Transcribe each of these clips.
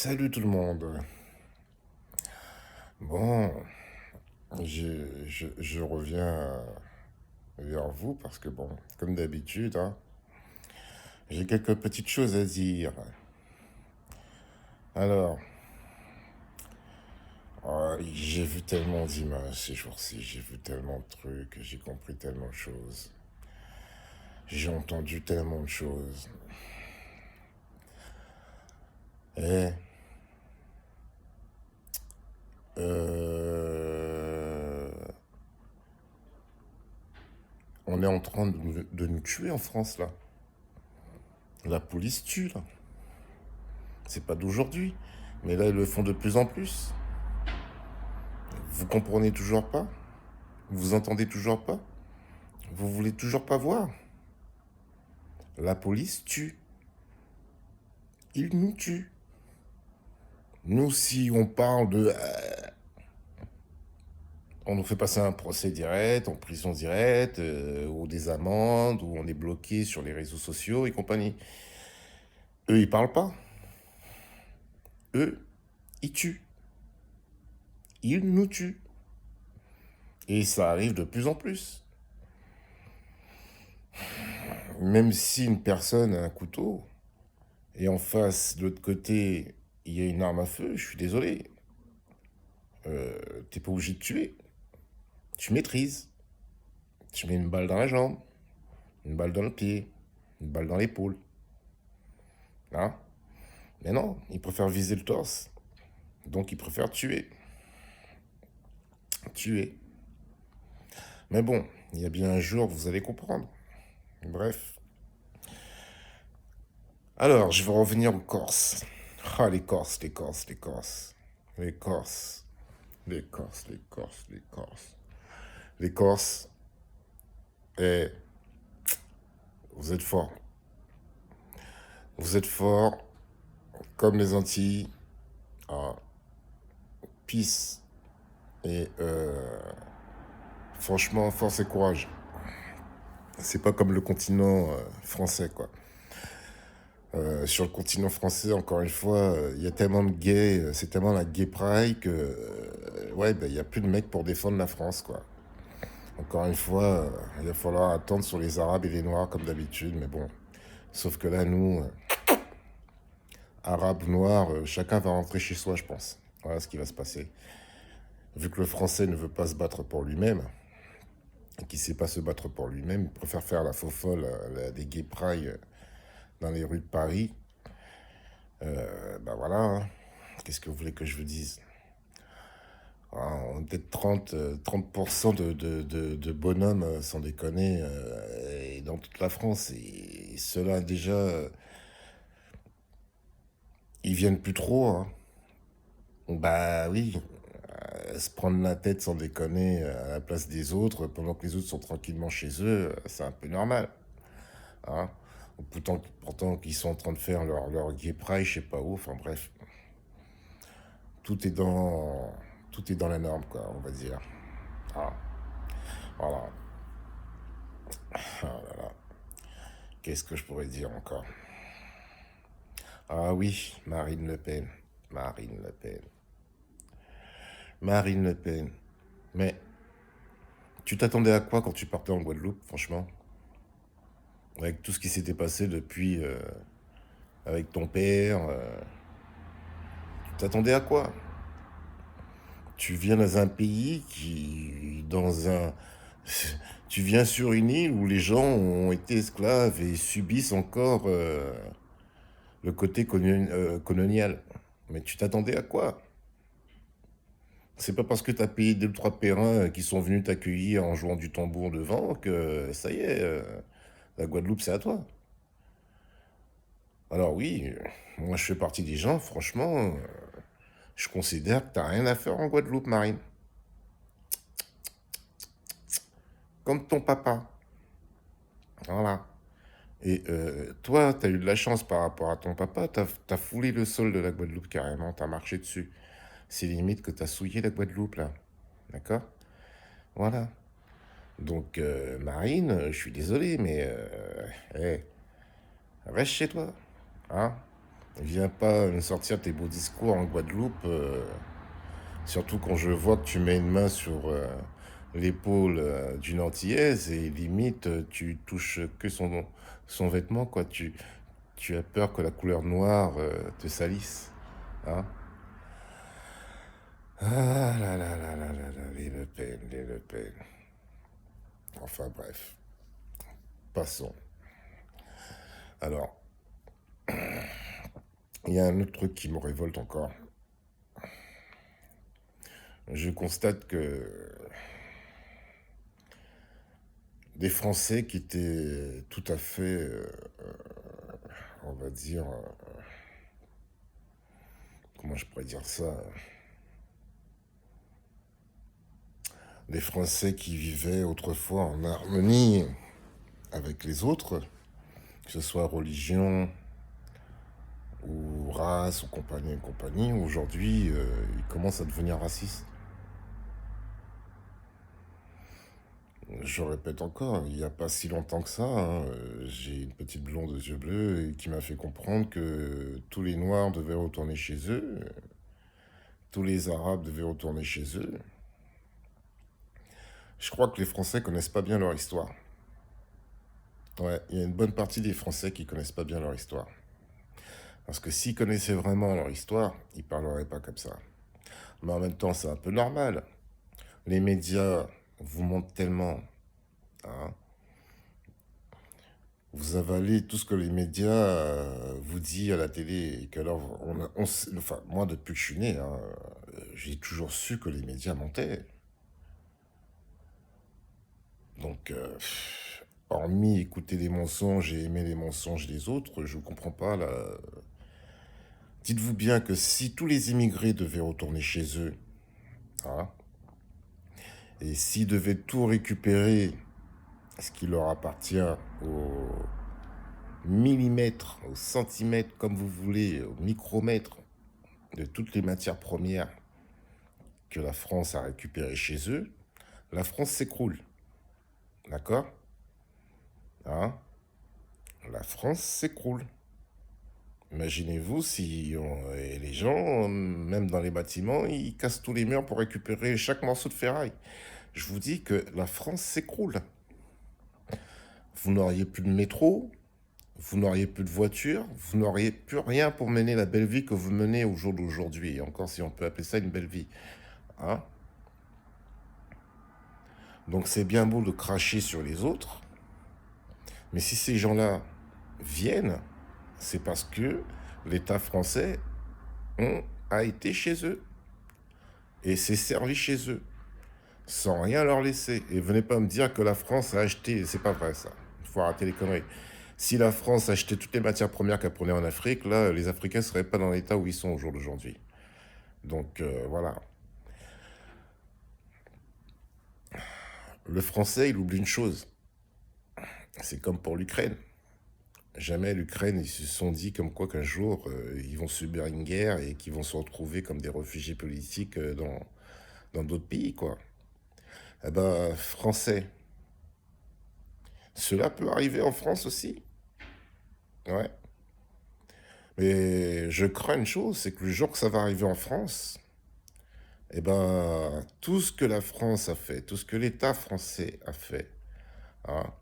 Salut tout le monde. Bon, je reviens vers vous parce que bon, comme d'habitude, hein, j'ai quelques petites choses à dire. Alors, j'ai vu tellement d'images ces jours-ci, j'ai vu tellement de trucs, j'ai compris tellement de choses, j'ai entendu tellement de choses. Et euh, on est en train de nous tuer en France là. La police tue là. C'est pas d'aujourd'hui, mais là ils le font de plus en plus. Vous comprenez toujours pas? Vous entendez toujours pas? Vous voulez toujours pas voir? La police tue. Il nous tue. Nous, si on parle de... on nous fait passer un procès direct, en prison directe, ou des amendes, ou on est bloqué sur les réseaux sociaux et compagnie. Eux, ils parlent pas. Eux, ils tuent. Ils nous tuent. Et ça arrive de plus en plus. Même si une personne a un couteau, et en face, de l'autre côté, il y a une arme à feu, je suis désolé. T'es pas obligé de tuer. Tu maîtrises. Tu mets une balle dans la jambe, une balle dans le pied, une balle dans l'épaule. Hein? Mais non, ils préfèrent viser le torse. Donc ils préfèrent tuer. Tuer. Mais bon, il y a bien un jour, vous allez comprendre. Bref. Alors, je vais revenir aux Corses. Ah, les Corses, les Corses, les Corses. Les Corses. Les Corses, les Corses, les Corses. Les Corses. Eh, vous êtes forts. Vous êtes forts, comme les Antilles. Ah, peace. Et franchement, force et courage. C'est pas comme le continent français, quoi. Sur le continent français, encore une fois, il y a tellement de gays, c'est tellement la gay pride que, ouais, ben, il n'y a plus de mecs pour défendre la France, quoi. Encore une fois, il va falloir attendre sur les Arabes et les Noirs, comme d'habitude, mais bon. Sauf que là, nous, Arabes, Noirs, chacun va rentrer chez soi, je pense. Voilà ce qui va se passer. Vu que le Français ne veut pas se battre pour lui-même, et qu'il ne sait pas se battre pour lui-même, il préfère faire la faux folle des gay pride dans les rues de Paris. Ben voilà, hein. Qu'est-ce que vous voulez que je vous dise? Ah, on est peut-être 30% de bonhommes, sans déconner, et dans toute la France. Et ceux-là, déjà, ils viennent plus trop, hein. Bah oui, se prendre la tête sans déconner à la place des autres, pendant que les autres sont tranquillement chez eux, c'est un peu normal, hein. Pourtant qu'ils sont en train de faire leur gay pride, je sais pas où, enfin bref. Tout est dans, tout est dans la norme, quoi, on va dire. Ah, voilà. Ah là là. Qu'est-ce que je pourrais dire encore? Ah oui, Marine Le Pen. Marine Le Pen. Marine Le Pen. Mais tu t'attendais à quoi quand tu partais en Guadeloupe, franchement? Avec tout ce qui s'était passé depuis avec ton père, tu t'attendais à quoi? Tu viens dans un pays qui, dans un, tu viens sur une île où les gens ont été esclaves et subissent encore le côté colonial. Mais tu t'attendais à quoi? C'est pas parce que t'as payé deux ou trois pèlerins qui sont venus t'accueillir en jouant du tambour devant que ça y est, la Guadeloupe c'est à toi. Alors oui, moi je fais partie des gens, franchement, je considère que t'as rien à faire en Guadeloupe, Marine. Comme ton papa. Voilà. Et toi, t'as eu de la chance par rapport à ton papa, t'as foulé le sol de la Guadeloupe carrément, t'as marché dessus. C'est limite que t'as souillé la Guadeloupe là. D'accord? Voilà. Donc, Marine, je suis désolé, mais reste chez toi. Hein? Viens pas me sortir tes beaux discours en Guadeloupe, surtout quand je vois que tu mets une main sur l'épaule d'une Antillaise et limite tu touches que son vêtement, quoi. Tu as peur que la couleur noire te salisse. Hein? Ah là là là là là là, les Le Pen, les Le Pen. Enfin bref, passons. Alors, il y a un autre truc qui me révolte encore. Je constate que des Français qui étaient tout à fait, on va dire, comment je pourrais dire ça, des Français qui vivaient autrefois en harmonie avec les autres, que ce soit religion ou race ou compagnie, aujourd'hui, ils commencent à devenir racistes. Je répète encore, il n'y a pas si longtemps que ça, hein, j'ai une petite blonde aux yeux bleus et qui m'a fait comprendre que tous les Noirs devaient retourner chez eux, tous les Arabes devaient retourner chez eux. Je crois que les Français connaissent pas bien leur histoire. Ouais, il y a une bonne partie des Français qui connaissent pas bien leur histoire. Parce que s'ils connaissaient vraiment leur histoire, ils parleraient pas comme ça. Mais en même temps, c'est un peu normal. Les médias vous montrent tellement, hein. Vous avalez tout ce que les médias vous disent à la télé. Et qu'alors, enfin, moi, depuis que je suis né, hein, j'ai toujours su que les médias mentaient. Donc, hormis écouter les mensonges et aimer les mensonges des autres, je ne comprends pas là. Dites-vous bien que si tous les immigrés devaient retourner chez eux, hein, et s'ils devaient tout récupérer, ce qui leur appartient au millimètre, au centimètre, comme vous voulez, au micromètre de toutes les matières premières que la France a récupérées chez eux, la France s'écroule. D'accord? Hein? La France s'écroule. Imaginez-vous si et les gens, même dans les bâtiments, ils cassent tous les murs pour récupérer chaque morceau de ferraille. Je vous dis que la France s'écroule. Vous n'auriez plus de métro, vous n'auriez plus de voiture, vous n'auriez plus rien pour mener la belle vie que vous menez au jour d'aujourd'hui. Et encore si on peut appeler ça une belle vie. Hein? Donc c'est bien beau de cracher sur les autres, mais si ces gens-là viennent, c'est parce que l'État français a été chez eux et s'est servi chez eux, sans rien leur laisser. Et venez pas me dire que la France a acheté, c'est pas vrai ça. Il faut arrêter les conneries. Si la France achetait toutes les matières premières qu'elle prenait en Afrique, là, les Africains ne seraient pas dans l'état où ils sont au jour d'aujourd'hui. Donc voilà. Le français, il oublie une chose. C'est comme pour l'Ukraine. Jamais l'Ukraine, ils se sont dit comme quoi qu'un jour, ils vont subir une guerre et qu'ils vont se retrouver comme des réfugiés politiques dans d'autres pays, quoi. Eh ben, français, cela peut arriver en France aussi. Ouais. Mais je crains une chose, c'est que le jour que ça va arriver en France, eh ben, tout ce que la France a fait, tout ce que l'État français a fait, hein,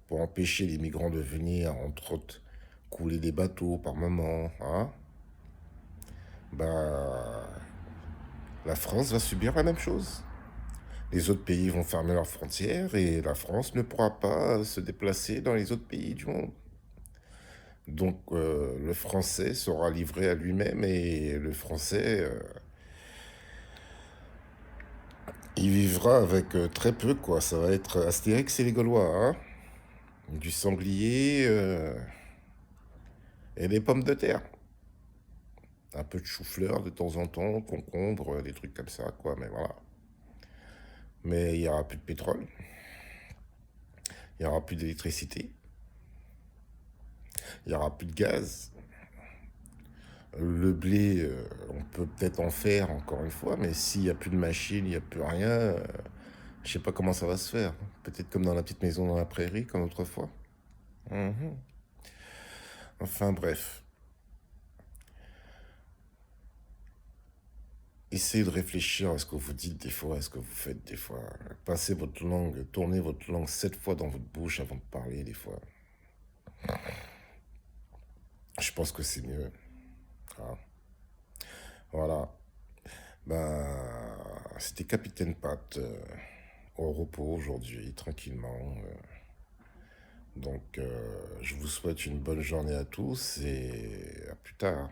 pour empêcher les migrants de venir, entre autres, couler des bateaux par moment, hein, ben, la France va subir la même chose. Les autres pays vont fermer leurs frontières et la France ne pourra pas se déplacer dans les autres pays du monde. Donc le français sera livré à lui-même et le français, il vivra avec très peu, quoi. Ça va être Astérix et les Gaulois, hein. Du sanglier et des pommes de terre. Un peu de chou-fleur de temps en temps, concombre, des trucs comme ça, quoi. Mais voilà. Mais il n'y aura plus de pétrole, il n'y aura plus d'électricité, il n'y aura plus de gaz. Le blé, on peut peut-être en faire encore une fois, mais s'il n'y a plus de machine, il n'y a plus rien, je sais pas comment ça va se faire. Peut-être comme dans la petite maison dans la prairie, comme autrefois. Mhm. Enfin bref. Essayez de réfléchir à ce que vous dites des fois, à ce que vous faites des fois. Passez votre langue, tournez votre langue 7 fois dans votre bouche avant de parler des fois. Je pense que c'est mieux. Ah, voilà. C'était Capitaine Pat au repos aujourd'hui, tranquillement. Je vous souhaite une bonne journée à tous et à plus tard.